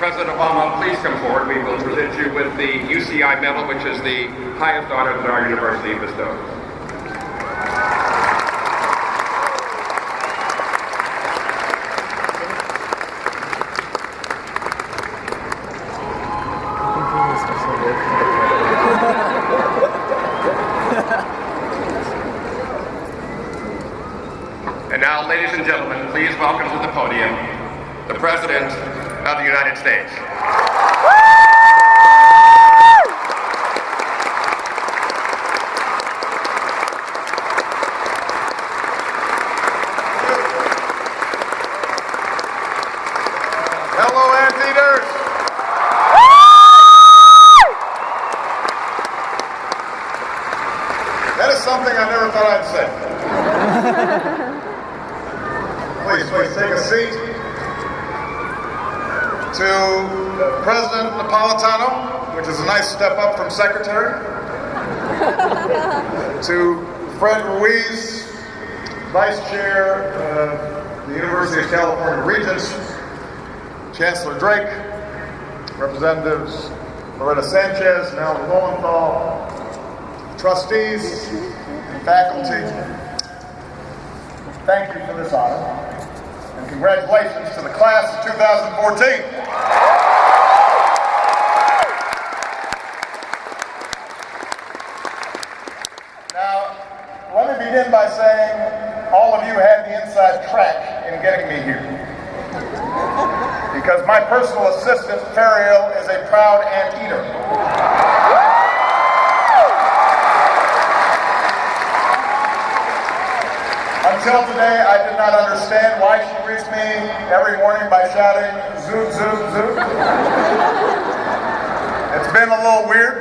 President Alma, please come forward. We will present you with the UCI medal, which is the highest honor that our university bestows. And now, ladies and gentlemen, please welcome to the podium the President of the United States. Hello, Anteaters. That is something I never thought I'd say. Please take a seat. To President Napolitano, which is a nice step up from Secretary. To Fred Ruiz, Vice Chair of the University of California Regents, Chancellor Drake, Representatives Loretta Sanchez and Alan Lowenthal, trustees and faculty, thank you for this honor. And congratulations to the class of 2014. Now, let me begin by saying all of you had the inside track in getting me here. Because my personal assistant, Fariel, is a proud anteater. Until today, I did not understand why she greets me every morning by shouting, "Zoom, zoom, zoom." It's been a little weird.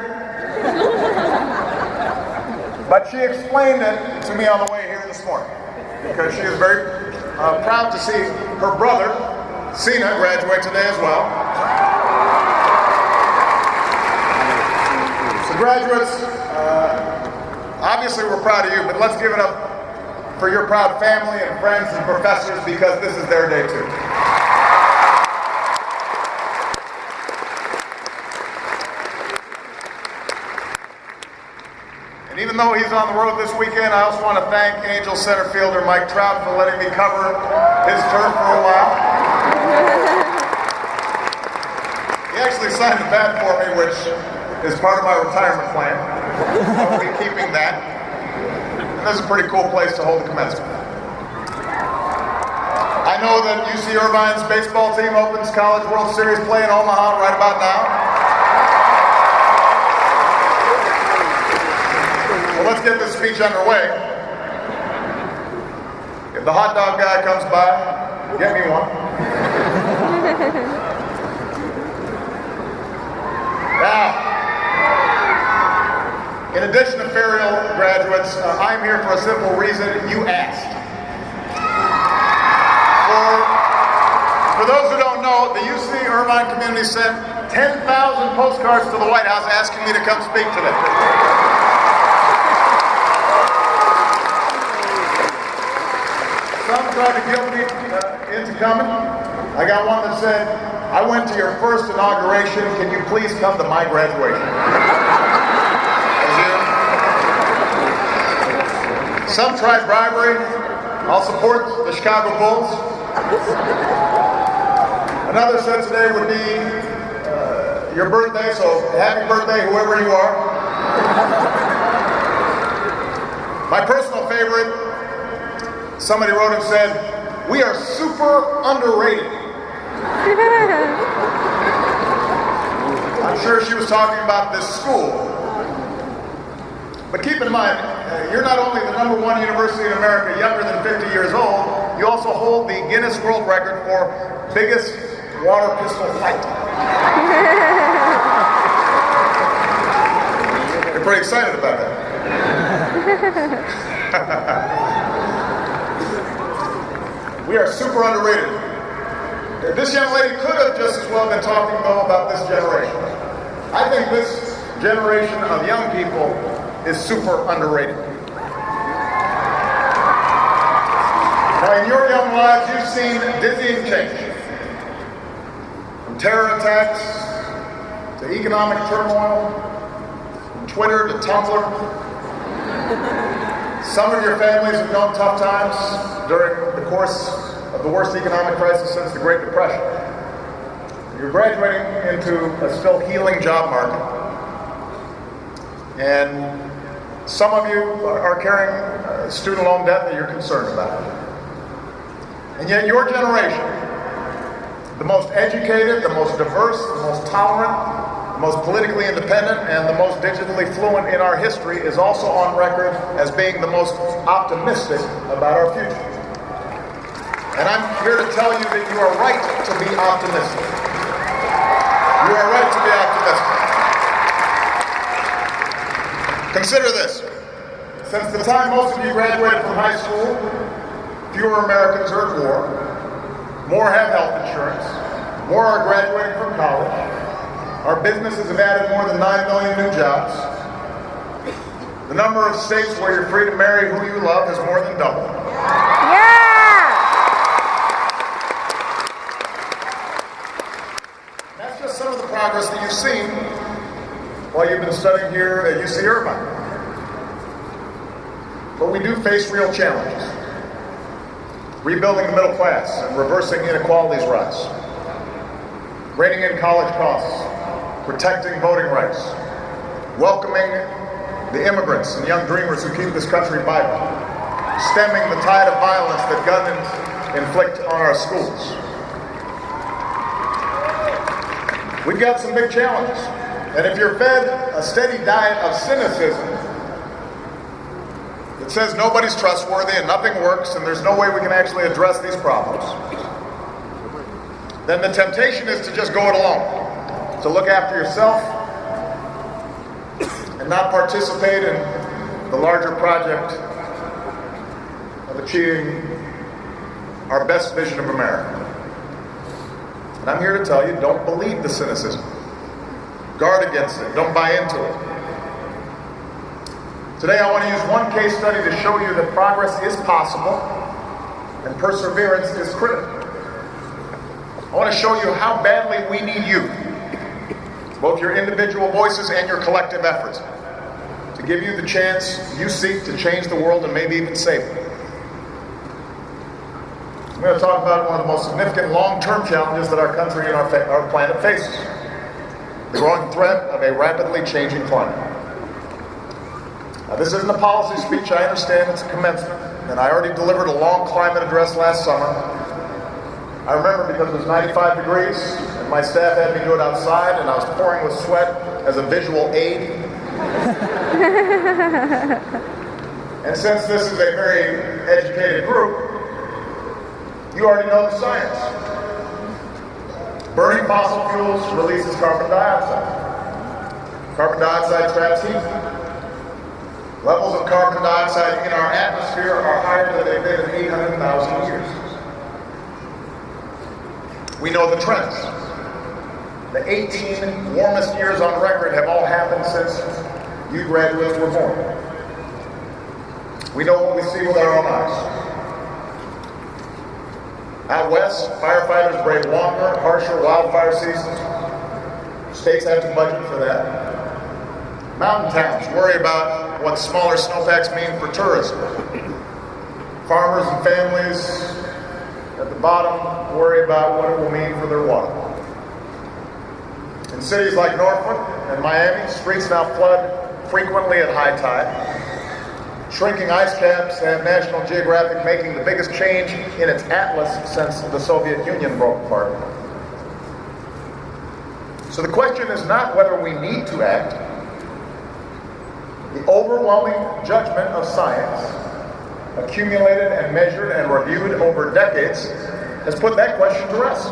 But she explained it to me on the way here this morning. Because she is very proud to see her brother, Sina, graduate today as well. So graduates, obviously we're proud of you, but let's give it up for your proud family and friends and professors, because this is their day too. And even though he's on the road this weekend, I also want to thank Angel center fielder Mike Trout for letting me cover his turf for a while. He actually signed a bat for me, which is part of my retirement plan. I'll be keeping that. This is a pretty cool place to hold the commencement. I know that UC Irvine's baseball team opens College World Series play in Omaha right about now. So let's get this speech underway. If the hot dog guy comes by, get me one. Now, in addition to Fariel graduates, I'm here for a simple reason: you asked. For those who don't know, the UC Irvine community sent 10,000 postcards to the White House asking me to come speak today. Some tried to guilt me into coming. I got one that said, "I went to your first inauguration, can you please come to my graduation?" Some tried bribery. I'll support the Chicago Bulls. Another said today would be your birthday, so happy birthday, whoever you are. My personal favorite, somebody wrote and said, "We are super underrated." I'm sure she was talking about this school. But keep in mind, you're not only the #1 university in America younger than 50 years old, you also hold the Guinness World Record for biggest water pistol fight. You're pretty excited about that. We are super underrated. This young lady could have just as well been talking, though, about this generation. I think this generation of young people is super underrated. Now, in your young lives, you've seen dizzying change. From terror attacks, to economic turmoil, from Twitter to Tumblr. Some of your families have known tough times during the course of the worst economic crisis since the Great Depression. You're graduating into a still healing job market. And some of you are carrying student loan debt that you're concerned about. And yet your generation, the most educated, the most diverse, the most tolerant, the most politically independent, and the most digitally fluent in our history is also on record as being the most optimistic about our future. And I'm here to tell you that you are right to be optimistic. You are right to be optimistic. Consider this. Since the time most of you graduated from high school, fewer Americans are at war, more have health insurance, more are graduating from college, our businesses have added more than 9 million new jobs, the number of states where you're free to marry who you love has more than doubled. That's just some of the progress that you've seen while you've been studying here at UC Irvine. But we do face real challenges. Rebuilding the middle class and reversing inequalities rise. Reining in college costs. Protecting voting rights. Welcoming the immigrants and young dreamers who keep this country vibrant. Stemming the tide of violence that guns inflict on our schools. We've got some big challenges. And if you're fed a steady diet of cynicism that says nobody's trustworthy and nothing works and there's no way we can actually address these problems, then the temptation is to just go it alone, to look after yourself and not participate in the larger project of achieving our best vision of America. And I'm here to tell you, don't believe the cynicism. Guard against it. Don't buy into it. Today I want to use one case study to show you that progress is possible and perseverance is critical. I want to show you how badly we need you, both your individual voices and your collective efforts, to give you the chance you seek to change the world and maybe even save it. I'm going to talk about one of the most significant long-term challenges that our country and our planet faces. The growing threat of a rapidly changing climate. Now, this isn't a policy speech, I understand it's a commencement, and I already delivered a long climate address last summer. I remember because it was 95 degrees, and my staff had me do it outside, and I was pouring with sweat as a visual aid. And since this is a very educated group, you already know the science. Burning fossil fuels releases carbon dioxide. Carbon dioxide traps heat. Levels of carbon dioxide in our atmosphere are higher than they've been in 800,000 years. We know the trends. The 18 warmest years on record have all happened since you graduates were born. We know what we see with our own eyes. Out west, firefighters brave longer, harsher wildfire seasons. States have to budget for that. Mountain towns worry about what smaller snowpacks mean for tourism. Farmers and families at the bottom worry about what it will mean for their water. In cities like Norfolk and Miami, streets now flood frequently at high tide. Shrinking ice caps have National Geographic making the biggest change in its atlas since the Soviet Union broke apart. So the question is not whether we need to act. The overwhelming judgment of science, accumulated and measured and reviewed over decades, has put that question to rest.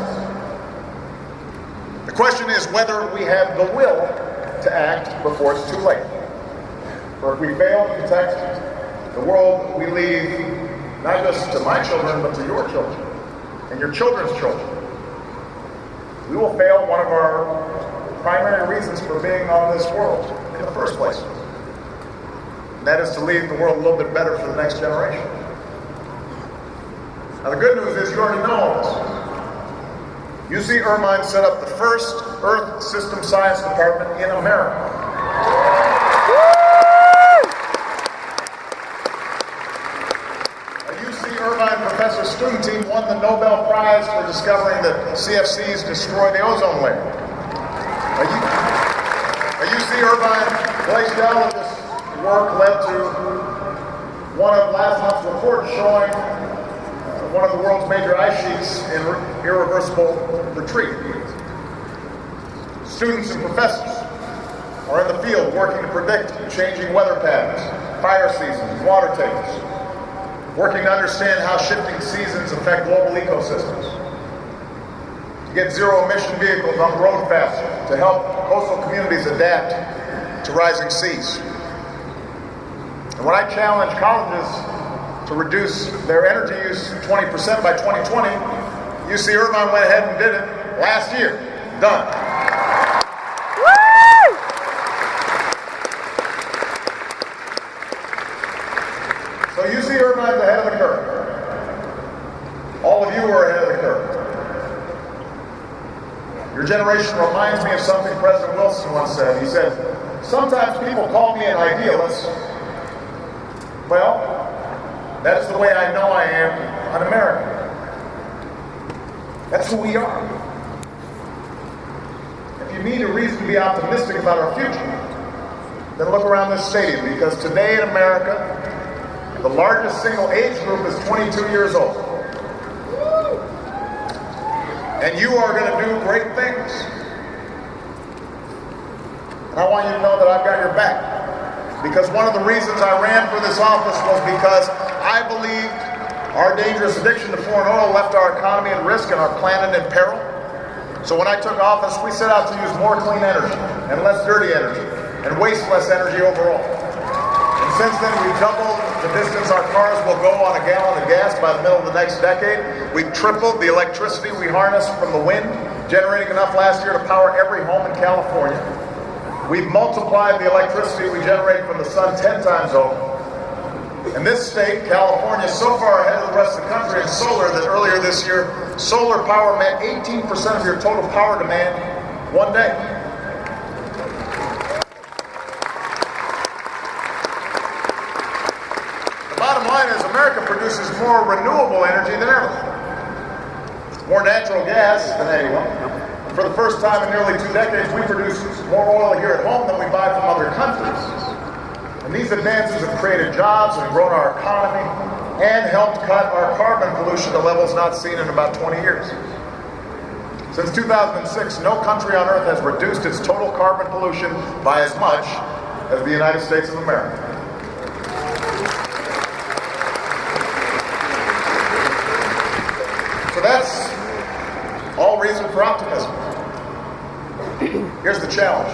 The question is whether we have the will to act before it's too late. Or if we fail to protect the world we leave, not just to my children, but to your children and your children's children, we will fail one of our primary reasons for being on this world in the first place. And that is to leave the world a little bit better for the next generation. Now the good news is you already know all this. UC Irvine set up the first Earth System Science Department in America. A UC Irvine professor student team won the Nobel Prize for discovering that CFCs destroy the ozone layer. A UC Irvine glaciologist work led to one of last month's reports showing one of the world's major ice sheets in irreversible retreat. Students and professors are in the field working to predict changing weather patterns, fire seasons, water tables, working to understand how shifting seasons affect global ecosystems, to get zero-emission vehicles on the road faster, to help coastal communities adapt to rising seas. And when I challenge colleges to reduce their energy use 20% by 2020, UC Irvine went ahead and did it last year. Done. Woo! So UC Irvine's ahead of the curve. All of you are ahead of the curve. Your generation reminds me of something President Wilson once said. He said, "Sometimes people call me an idealist. Well, that is the way I know I am an American." That's who we are. If you need a reason to be optimistic about our future, then look around this stadium, because today in America, the largest single age group is 22 years old. And you are going to do great things. And I want you to know that I've got your back. Because one of the reasons I ran for this office was because I believed our dangerous addiction to foreign oil left our economy at risk and our planet in peril. So when I took office, we set out to use more clean energy and less dirty energy and waste less energy overall. And since then, we've doubled the distance our cars will go on a gallon of gas by the middle of the next decade. We've tripled the electricity we harness from the wind, generating enough last year to power every home in California. We've multiplied the electricity we generate from the sun 10 times over. And this state, California, is so far ahead of the rest of the country in solar that earlier this year, solar power met 18% of your total power demand one day. The bottom line is America produces more renewable energy than ever. More natural gas than anyone. For the first time in nearly 2 decades, we produce more oil here at home than we buy from other countries. And these advances have created jobs and grown our economy and helped cut our carbon pollution to levels not seen in about 20 years. Since 2006, no country on earth has reduced its total carbon pollution by as much as the United States of America. So that's all reason for optimism. Here's the challenge.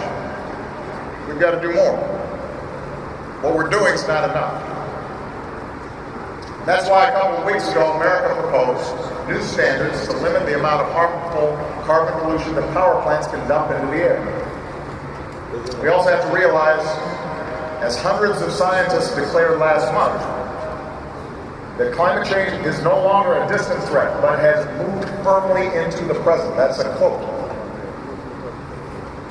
We've got to do more. What we're doing is not enough. That's why a couple of weeks ago, America proposed new standards to limit the amount of harmful carbon pollution that power plants can dump into the air. We also have to realize, as hundreds of scientists declared last month, that climate change is no longer a distant threat, but has moved firmly into the present. That's a quote.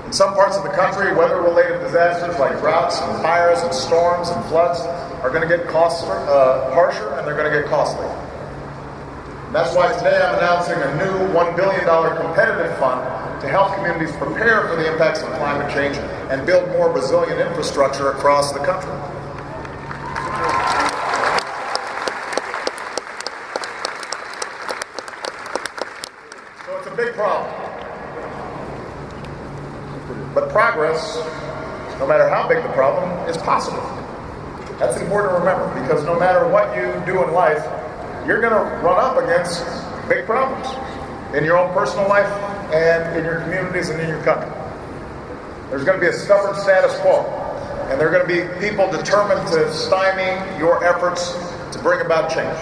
In some parts of the country, weather-related disasters like droughts and fires and storms and floods are going to get harsher, and they're going to get costly. And that's why today I'm announcing a new $1 billion competitive fund to help communities prepare for the impacts of climate change and build more resilient infrastructure across the country. So it's a big problem. But progress, no matter how big the problem, is possible. That's important to remember, because no matter what you do in life, you're going to run up against big problems in your own personal life and in your communities and in your country. There's going to be a stubborn status quo, and there are going to be people determined to stymie your efforts to bring about change.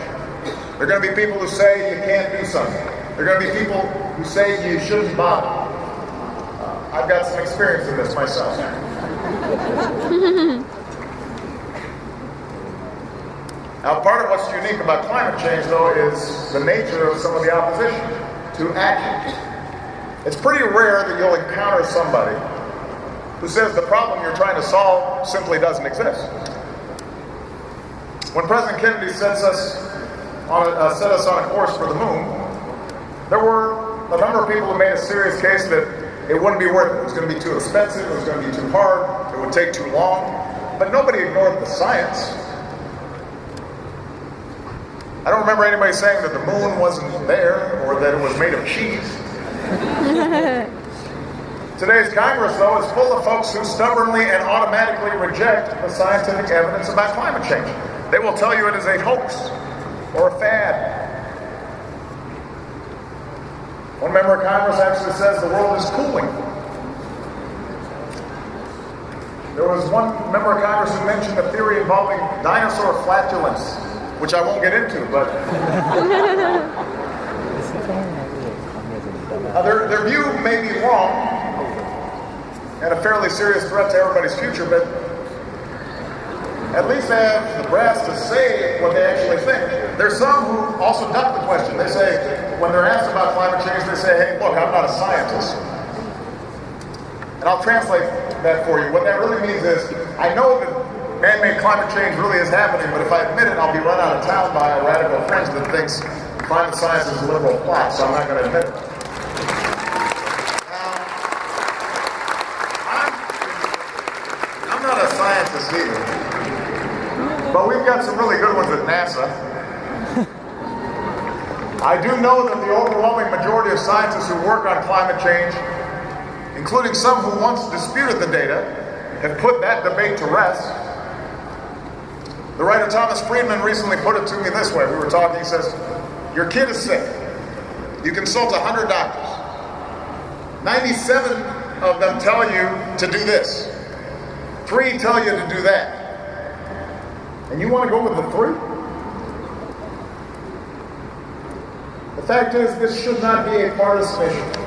There are going to be people who say you can't do something. There are going to be people who say you shouldn't bother. I've got some experience in this myself. Now, part of what's unique about climate change, though, is the nature of some of the opposition to action. It's pretty rare that you'll encounter somebody who says the problem you're trying to solve simply doesn't exist. When President Kennedy set us on a course for the moon, there were a number of people who made a serious case that it wouldn't be worth it. It was going to be too expensive, it was going to be too hard, it would take too long. But nobody ignored the science. I don't remember anybody saying that the moon wasn't there or that it was made of cheese. Today's Congress, though, is full of folks who stubbornly and automatically reject the scientific evidence about climate change. They will tell you it is a hoax or a fad. One member of Congress actually says the world is cooling. There was one member of Congress who mentioned a theory involving dinosaur flatulence, which I won't get into, but their view may be wrong and a fairly serious threat to everybody's future, but at least they have the brass to say what they actually think. There's some who also duck the question. They say, when they're asked about climate change, they say, hey, look, I'm not a scientist. And I'll translate that for you. What that really means is, I know that man-made climate change really is happening, but if I admit it, I'll be run out of town by a radical fringe that thinks climate science is a liberal plot, so I'm not going to admit it. I'm not a scientist either, but we've got some really good ones at NASA. I do know that the overwhelming majority of scientists who work on climate change, including some who once disputed the data, have put that debate to rest. The writer Thomas Friedman recently put it to me this way. We were talking, he says, your kid is sick. You consult 100 doctors. 97 of them tell you to do this. 3 tell you to do that. And you want to go with the 3? The fact is, this should not be a partisan issue.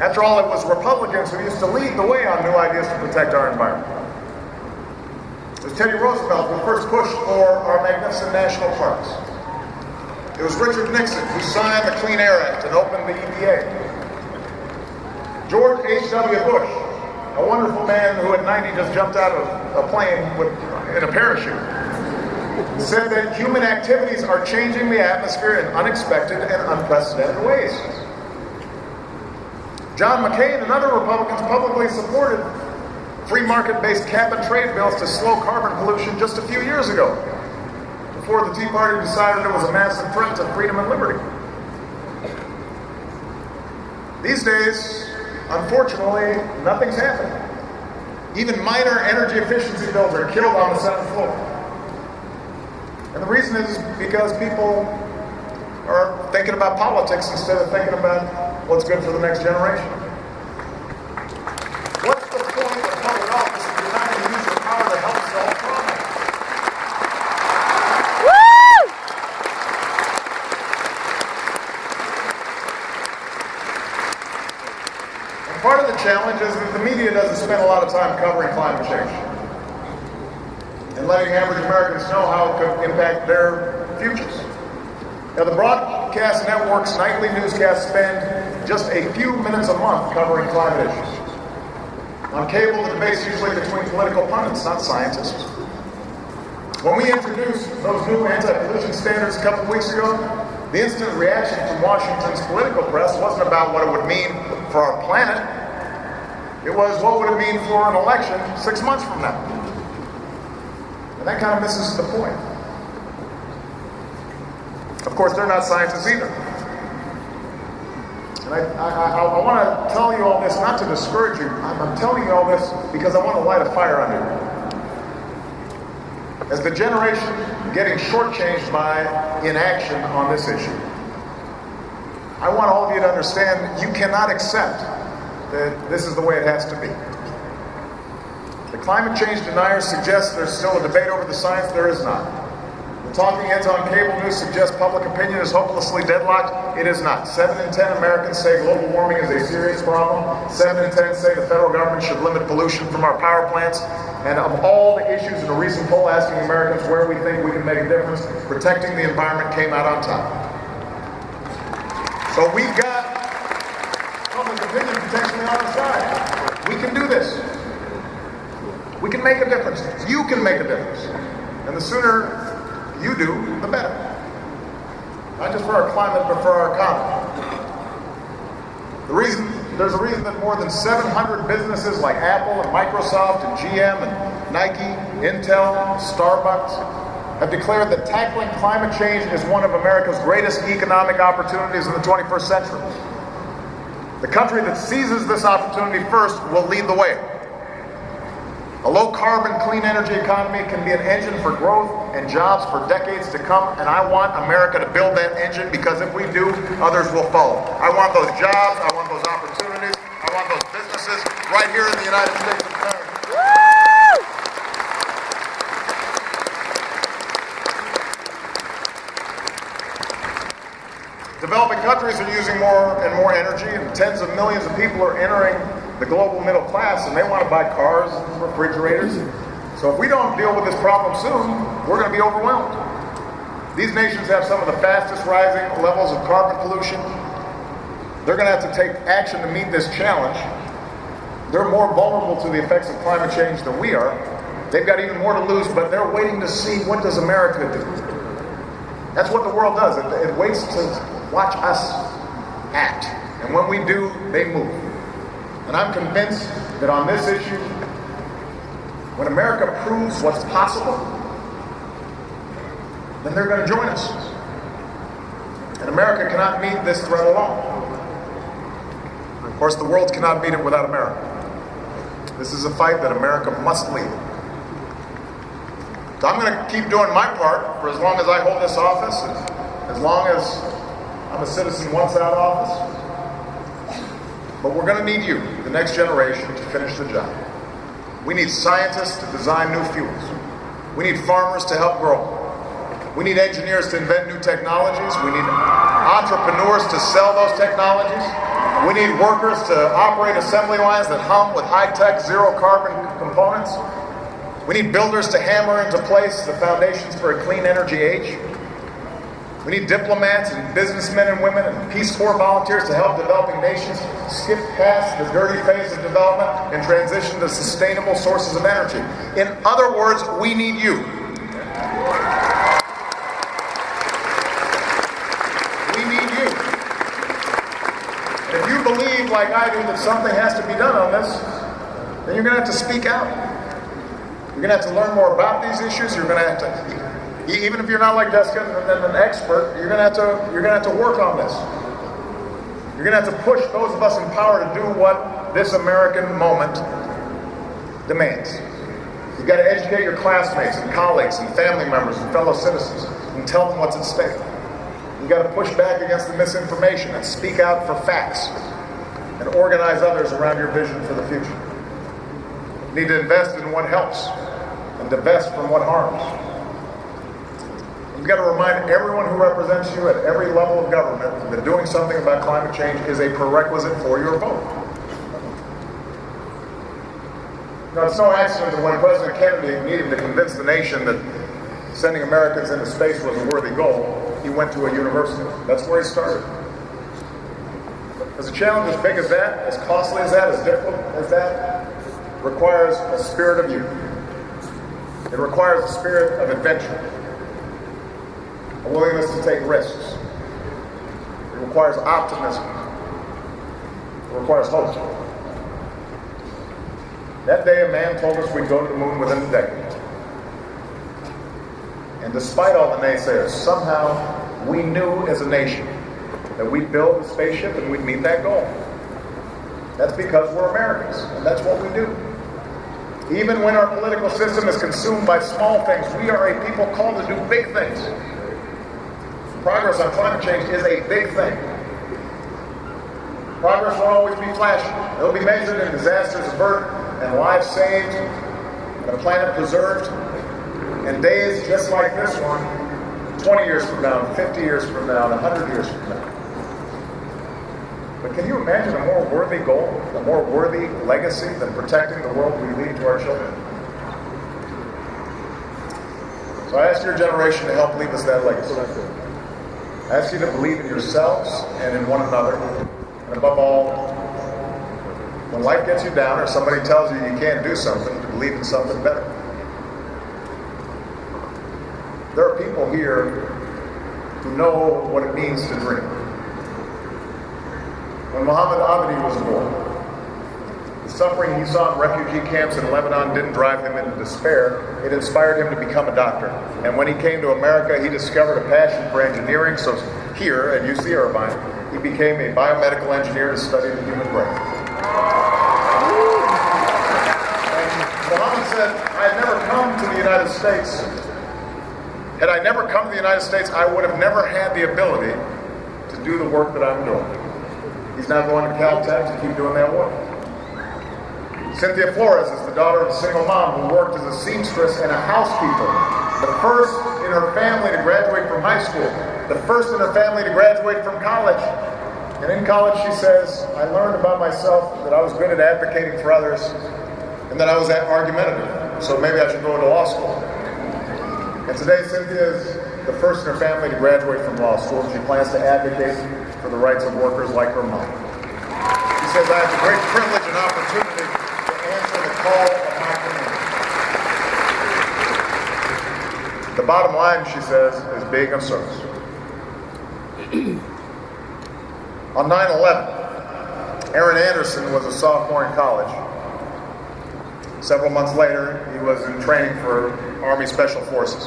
After all, it was Republicans who used to lead the way on new ideas to protect our environment. It was Teddy Roosevelt who first pushed for our magnificent national parks. It was Richard Nixon who signed the Clean Air Act and opened the EPA. George H.W. Bush, a wonderful man who at 90 just jumped out of a plane in a parachute, said that human activities are changing the atmosphere in unexpected and unprecedented ways. John McCain and other Republicans publicly supported free market-based cap-and-trade bills to slow carbon pollution just a few years ago, before the Tea Party decided it was a massive threat to freedom and liberty. These days, unfortunately, nothing's happening. Even minor energy efficiency bills are killed on the Senate floor. And the reason is because people are thinking about politics instead of thinking about what's good for the next generation. What's the point of public office if you're not going to use your power to help solve problems? Woo! And part of the challenge is that the media doesn't spend a lot of time covering climate change and letting average Americans know how it could impact their futures. Now, the broadcast network's nightly newscasts spend just a few minutes a month covering climate issues. On cable, the debate's usually between political pundits, not scientists. When we introduced those new anti-pollution standards a couple of weeks ago, the instant reaction from Washington's political press wasn't about what it would mean for our planet. It was, what would it mean for an election 6 months from now? And that kind of misses the point. Of course, they're not scientists either. And I want to tell you all this, not to discourage you. I'm telling you all this because I want to light a fire under you. As the generation getting shortchanged by inaction on this issue, I want all of you to understand you cannot accept that this is the way it has to be. The climate change deniers suggest there's still a debate over the science. There is not. Talking heads on cable news suggest public opinion is hopelessly deadlocked. It is not. 7 in 10 Americans say global warming is a serious problem. 7 in 10 say the federal government should limit pollution from our power plants. And of all the issues in a recent poll asking Americans where we think we can make a difference, protecting the environment came out on top. So we've got potentially on our side. We can do this. We can make a difference. You can make a difference. And the sooner you do, the better. Not just for our climate, but for our economy. There's a reason that more than 700 businesses like Apple and Microsoft and GM and Nike, Intel, Starbucks have declared that tackling climate change is one of America's greatest economic opportunities in the 21st century. The country that seizes this opportunity first will lead the way. A low-carbon, clean energy economy can be an engine for growth and jobs for decades to come, and I want America to build that engine, because if we do, others will follow. I want those jobs, I want those opportunities, I want those businesses right here in the United States of America. Developing countries are using more and more energy, and tens of millions of people are entering the global middle class, and they want to buy cars and refrigerators. So if we don't deal with this problem soon, we're going to be overwhelmed. These nations have some of the fastest rising levels of carbon pollution. They're going to have to take action to meet this challenge. They're more vulnerable to the effects of climate change than we are. They've got even more to lose, but they're waiting to see, what does America do? That's what the world does. It waits to watch us act. And when we do, they move. And I'm convinced that on this issue, when America proves what's possible, then they're going to join us. And America cannot meet this threat alone. Of course, the world cannot meet it without America. This is a fight that America must lead. So I'm going to keep doing my part for as long as I hold this office, and as long as I'm a citizen once out of office. But we're going to need you, the next generation, to finish the job. We need scientists to design new fuels. We need farmers to help grow. We need engineers to invent new technologies. We need entrepreneurs to sell those technologies. We need workers to operate assembly lines that hum with high-tech, zero-carbon components. We need builders to hammer into place the foundations for a clean energy age. We need diplomats and businessmen and women and Peace Corps volunteers to help developing nations skip past the dirty phase of development and transition to sustainable sources of energy. In other words, we need you. We need you. And if you believe, like I do, that something has to be done on this, then you're going to have to speak out. You're going to have to learn more about these issues. You're going to have to... Even if you're not like Jessica and an expert, you're gonna have to work on this. You're gonna have to push those of us in power to do what this American moment demands. You've got to educate your classmates and colleagues and family members and fellow citizens and tell them what's at stake. You've got to push back against the misinformation and speak out for facts and organize others around your vision for the future. You need to invest in what helps and divest from what harms. You've got to remind everyone who represents you at every level of government that doing something about climate change is a prerequisite for your vote. Now, it's no accident that when President Kennedy needed to convince the nation that sending Americans into space was a worthy goal, he went to a university. That's where he started. Because a challenge as big as that, as costly as that, as difficult as that, requires a spirit of youth. It requires a spirit of adventure. A willingness to take risks. It requires optimism. It requires hope. That day a man told us we'd go to the moon within a decade. And despite all the naysayers, somehow we knew as a nation that we'd build a spaceship and we'd meet that goal. That's because we're Americans, and that's what we do. Even when our political system is consumed by small things, we are a people called to do big things. Progress on climate change is a big thing. Progress won't always be flashy. It'll be measured in disasters averted and lives saved and a planet preserved and days just like this one 20 years from now, 50 years from now, and 100 years from now. But can you imagine a more worthy goal, a more worthy legacy than protecting the world we leave to our children? So I ask your generation to help leave us that legacy. I ask you to believe in yourselves and in one another, and above all, when life gets you down or somebody tells you you can't do something, to believe in something better. There are people here who know what it means to dream. When Muhammad Abedi was born, the suffering he saw in refugee camps in Lebanon didn't drive him into despair. It inspired him to become a doctor. And when he came to America, he discovered a passion for engineering. So here at UC Irvine, he became a biomedical engineer to study the human brain. And Muhammad said, I had never come to the United States. Had I never come to the United States, I would have never had the ability to do the work that I'm doing. He's now going to Caltech to keep doing that work. Cynthia Flores is the daughter of a single mom who worked as a seamstress and a housekeeper. The first in her family to graduate from high school. The first in her family to graduate from college. And in college, she says, I learned about myself that I was good at advocating for others and that I was argumentative. So maybe I should go into law school. And today, Cynthia is the first in her family to graduate from law school. She plans to advocate for the rights of workers like her mom. She says, I have the great privilege and opportunity to answer the call of my community. The bottom line, she says, is being of service. On 9/11, Aaron Anderson was a sophomore in college. Several months later, he was in training for Army Special Forces.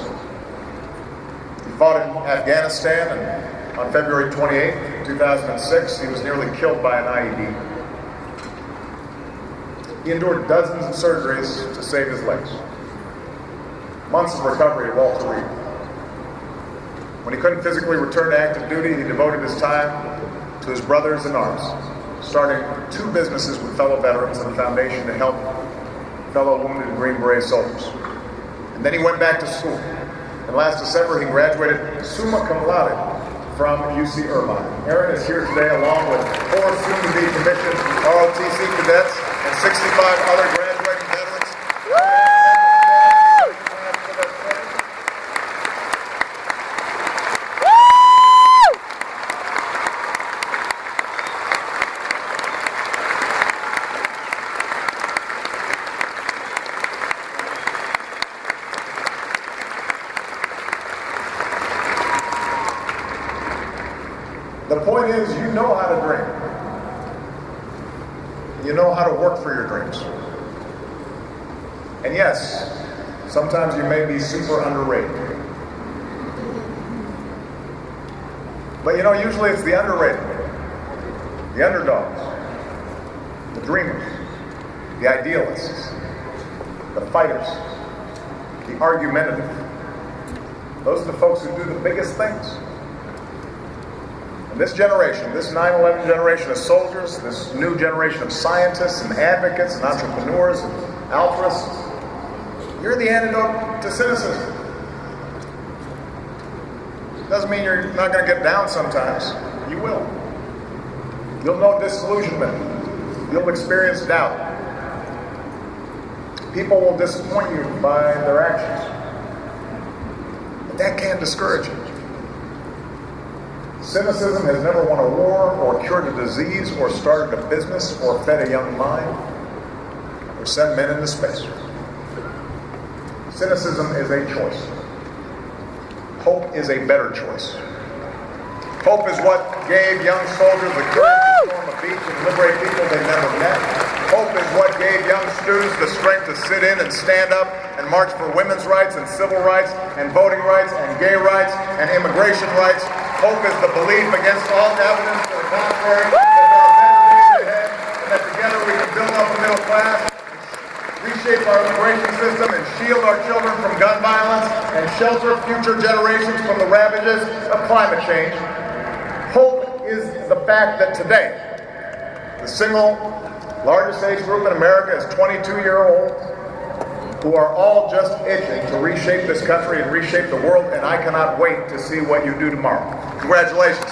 He fought in Afghanistan, and on February 28, 2006, he was nearly killed by an IED. He endured dozens of surgeries to save his legs. Months of recovery at Walter Reed. When he couldn't physically return to active duty, he devoted his time to his brothers in arms, starting 2 businesses with fellow veterans and a foundation to help fellow wounded Green Beret soldiers. And then he went back to school. And last December, he graduated summa cum laude from UC Irvine. Aaron is here today along with 4 soon-to-be commissioned ROTC cadets and 65 other graduating veterans. The point is, you know how to dream. You know how to work for your dreams. And yes, sometimes you may be super underrated. But you know, usually it's the underrated, the underdogs, the dreamers, the idealists, the fighters, the argumentative. Those are the folks who do the biggest things. This generation, this 9/11 generation of soldiers, this new generation of scientists and advocates and entrepreneurs and altruists, you're the antidote to cynicism. Doesn't mean you're not going to get down sometimes. You will. You'll know disillusionment. You'll experience doubt. People will disappoint you by their actions. But that can't discourage you. Cynicism has never won a war, or cured a disease, or started a business, or fed a young mind, or sent men into space. Cynicism is a choice. Hope is a better choice. Hope is what gave young soldiers the courage to storm a beach and liberate people they never met. Hope is what gave young students the strength to sit in and stand up and march for women's rights and civil rights and voting rights and gay rights and immigration rights. Hope is the belief against all evidence to the contrary that there are better days ahead and that together we can build up the middle class, reshape our immigration system, and shield our children from gun violence and shelter future generations from the ravages of climate change. Hope is the fact that today, the single largest age group in America is 22-year-olds who are all just itching to reshape this country and reshape the world, and I cannot wait to see what you do tomorrow. Congratulations.